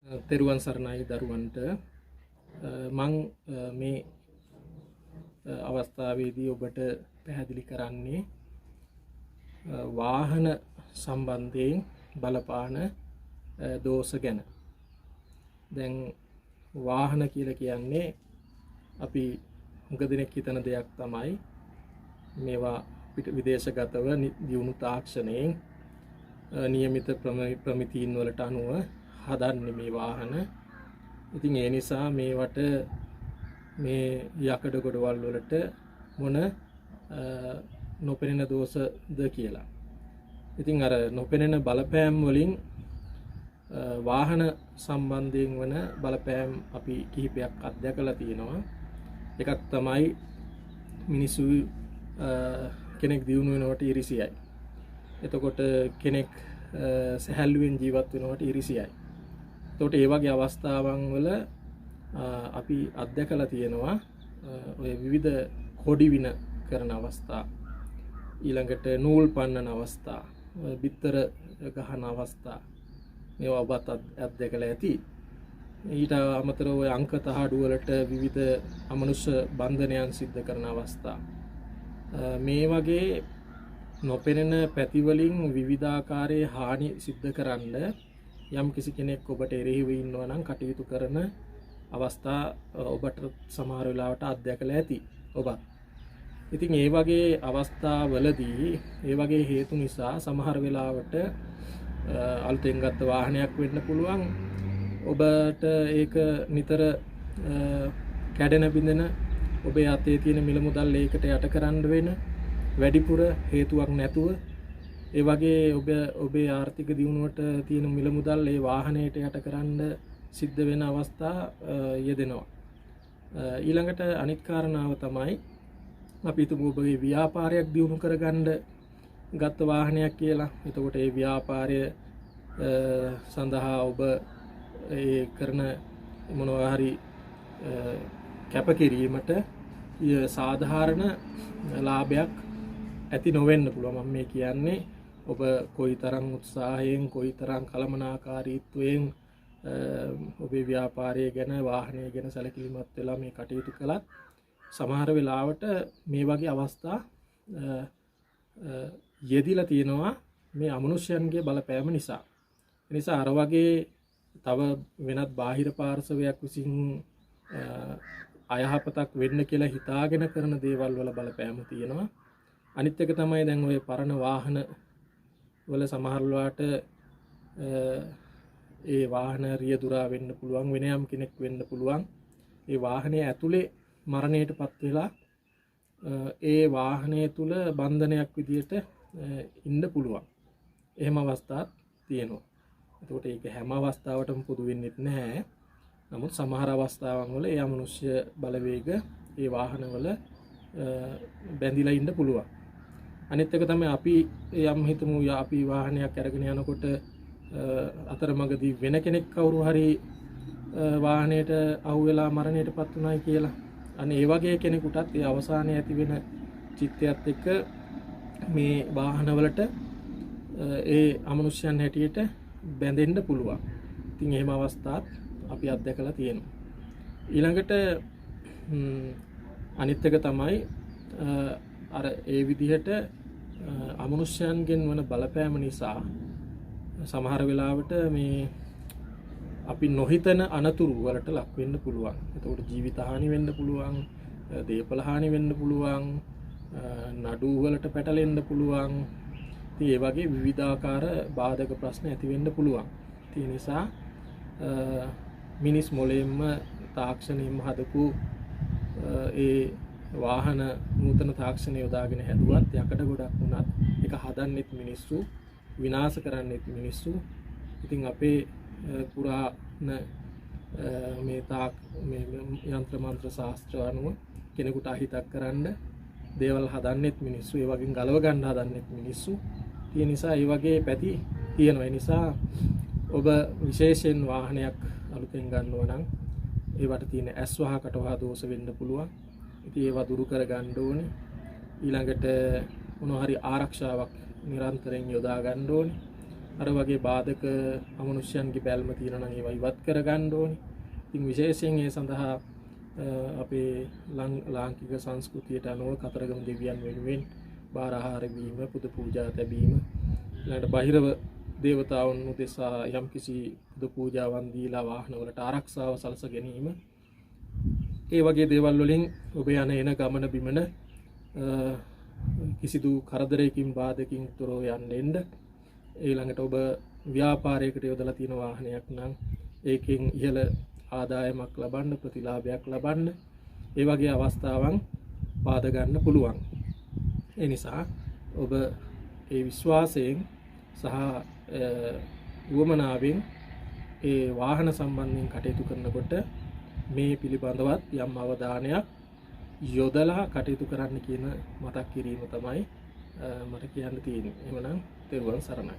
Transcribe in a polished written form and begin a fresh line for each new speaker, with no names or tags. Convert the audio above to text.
තෙරුවන් සරණයි දරුවන්ට මං මේ අවස්ථාවේදී ඔබට පැහැදිලි කරන්නේ වාහන සම්බන්ධයෙන් බලපාන දෝෂ ගැන. දැන් වාහන කියලා කියන්නේ අපි හුඟ දෙනෙක් හිතන දෙයක් තමයි මේවා විදේශගතව දියුණු තාක්ෂණයෙන් නියමිත ප්‍රමිතීන් වලට අනුව හදන්නේ මේ වාහන. ඉතින් ඒ නිසා මේවට මේ යකඩ ගොඩවල් වලට මොන නොපෙනෙන දෝෂද කියලා. ඉතින් අර නොපෙනෙන බලපෑම් වලින් වාහන සම්බන්ධයෙන් වන බලපෑම් අපි කිහිපයක් අත්දැකලා තියෙනවා. එකක් තමයි මිනිස්සු කෙනෙක් දියුණු වෙනකොට ඉරිසියයි. එතකොට කෙනෙක් සැහැල්ලුවෙන් ජීවත් වෙනකොට ඉරිසියයි. එතකොට ඒ වගේ අවස්ථාවන් වල අපි අත්දැකලා තියෙනවා ඔය විවිධ කොඩි වින කරන අවස්ථා, ඊළඟට නූල් පන්නන අවස්ථා, බිත්තර ගහන අවස්ථා, මේවා ඔබත් අත්දැකලා ඇති. ඊට අමතරව ඔය අංක තහඩු වලට විවිධ අමනුෂ්‍ය බන්ධනයන් සිද්ධ කරන අවස්ථා, මේ වගේ නොපෙනෙන පැතිවලින් විවිධාකාරයේ හානි සිද්ධ කරන්න යම් කිසි කෙනෙක් ඔබට එරෙහිව ඉන්නවා නම් කටයුතු කරන අවස්ථා ඔබට සමහර වෙලාවට අත්දැකලා ඇති ඔබත්. ඉතින් ඒ වගේ අවස්ථාවලදී ඒ වගේ හේතු නිසා සමහර වෙලාවට අලුතෙන් ගත්ත වාහනයක් වෙන්න පුළුවන්, ඔබට ඒක නිතර කැඩෙන බිඳෙන, ඔබේ අතේ තියෙන මිල මුදල් ඒකට යට කරන්න වෙන, වැඩිපුර හේතුවක් නැතුව ඒ වගේ ඔබේ ආර්ථික දියුණුවට තියෙන මිල මුදල් ඒ වාහනයට යට කරන්න සිද්ධ වෙන අවස්ථා යෙදෙනවා. ඊළඟට අනිත් කාරණාව තමයි අපි හිතමු ඔබගේ ව්‍යාපාරයක් දියුණු කරගන්න ගත්ත වාහනයක් කියලා. එතකොට ඒ ව්‍යාපාරය සඳහා ඔබ ඒ කරන මොනවා හරි කැපකිරීමට සාධාරණ ලාභයක් ඇති නොවෙන්න පුළුවන්. මම මේ කියන්නේ ඔබ කොයිතරම් උත්සාහයෙන්, කොයිතරම් කළමනාකාරීත්වයෙන් ඔබේ ව්‍යාපාරය ගැන, වාහනය ගැන සැලකිලිමත් වෙලා මේ කටයුතු කළත් සමහර වෙලාවට මේ වගේ අවස්ථා යෙදිලා තියෙනවා මේ අමනුෂ්‍යයන්ගේ බලපෑම නිසා. ඒ නිසා අර වගේ තව වෙනත් බාහිර පාර්ශවයක් විසින් අයහපතක් වෙන්න කියලා හිතාගෙන කරන දේවල් වල බලපෑම තියෙනවා. අනිත් එක තමයි දැන් ඔය පරණ වාහන වල සමහර වෙලාවට ඒ වාහන රියදුරා වෙන්න පුළුවන්, වෙන යම් කෙනෙක් වෙන්න පුළුවන්. ඒ වාහනේ ඇතුලේ මරණයටපත් වෙලා ඒ වාහනය තුල බන්ධනයක් විදියට ඉන්න පුළුවන්. එහෙම අවස්ථාත් තියෙනවා. එතකොට ඒක හැම අවස්ථාවකටම පොදු වෙන්නේ නැහැ. නමුත් සමහර අවස්ථාවන් වල ඒ අමනුෂ්‍ය බලවේග ඒ වාහනවල බැඳිලා ඉන්න පුළුවන්. අනිත් එක තමයි අපි යම් හිතමු අපි වාහනයක් අරගෙන යනකොට අතරමඟදී වෙන කෙනෙක් කවුරු හරි වාහනයට අහුවෙලා මරණයටපත් උනායි කියලා. අනේ ඒ වගේ කෙනෙකුටත් ඒ අවසානයේ ඇති වෙන චිත්තයත් එක්ක මේ වාහනවලට ඒ අමනුෂ්‍යයන් හැටියට බැඳෙන්න පුළුවන්. ඉතින් එහෙම අවස්ථාත් අපි අත්දැකලා තියෙනවා. ඊළඟට අනිත් එක තමයි අර ඒ විදිහට අමනුෂ්‍යයන්ගෙන් වන බලපෑම නිසා සමහර වෙලාවට මේ අපි නොහිතන අනතුරු වලට ලක් වෙන්න පුළුවන්. එතකොට ජීවිත හානි වෙන්න පුළුවන්, දේපල හානි වෙන්න පුළුවන්, නඩු වලට පැටලෙන්න පුළුවන්. ඉතින් ඒ වගේ විවිධාකාර බාධක ප්‍රශ්න ඇති වෙන්න පුළුවන්. ඒ නිසා මිනිස් මොලේම තාක්ෂණයෙන්ම හදපු ඒ වාහන නූතන තාක්ෂණය යොදාගෙන හැදුවත් යකඩ ගොඩක් වුණත් ඒක හදන්නෙත් මිනිස්සු, විනාශ කරන්නෙත් මිනිස්සු. ඉතින් අපේ පුරාණ මේ යන්ත්‍ර මන්ත්‍ර ශාස්ත්‍ර අනුව කෙනෙකුට අහිතක් කරන්න දේවල් හදන්නෙත් මිනිස්සු, ඒ වගේ ගලව ගන්න හදන්නෙත් මිනිස්සු. ඒ නිසා ඒ වගේ පැති තියෙනවා. ඒ නිසා ඔබ විශේෂයෙන් වාහනයක් අලුතෙන් ගන්නවා නම් ඒවට තියෙන ඇස් වහ කට වහ දෝෂ වෙන්න පුළුවන්. ඉතින් ඒවා දුරු කර ගන්න ඕනේ. ඊළඟට මොනවා හරි ආරක්ෂාවක් නිරන්තරයෙන් යොදා ගන්න ඕනේ. අර වගේ බාධක අමනුෂ්‍යයන්ගේ බැල්ම තියෙනවා නම් ඒවා ඉවත් කරගන්න ඕනේ. ඉතින් විශේෂයෙන් ඒ සඳහා අපේ ලාංකික සංස්කෘතියට අනුව කතරගම දෙවියන් වෙනුවෙන් බාරහාර වීම, පුද පූජා තැබීම, ඊළඟට බහිරව දේවතාවුන් උදෙසා යම්කිසි පුද පූජාවන් දීලා වාහනවලට ආරක්ෂාව සලස ගැනීම, ඒ වගේ දේවල් වලින් ඔබ යන එන ගමන බිමන කිසිදු කරදරයකින් බාධකකින් තොරව යන්න එන්න. ඊළඟට ඔබ ව්‍යාපාරයකට යොදලා තියෙන වාහනයක් නම් ඒකෙන් ඉහළ ආදායමක් ලබන්න, ප්‍රතිලාභයක් ලබන්න, ඒ වගේ අවස්ථාවන් පාද ගන්න පුළුවන්. ඒ නිසා ඔබ ඒ විශ්වාසයෙන් සහ උවමනාවෙන් ඒ වාහන සම්බන්ධයෙන් කටයුතු කරනකොට මේ පිළිබඳවත් යම් අවධානයක් යොදලා කටයුතු කරන්න කියන මතක් කිරීම තමයි මට කියන්න තියෙන්නේ. එහෙනම් තෙරුවන් සරණයි.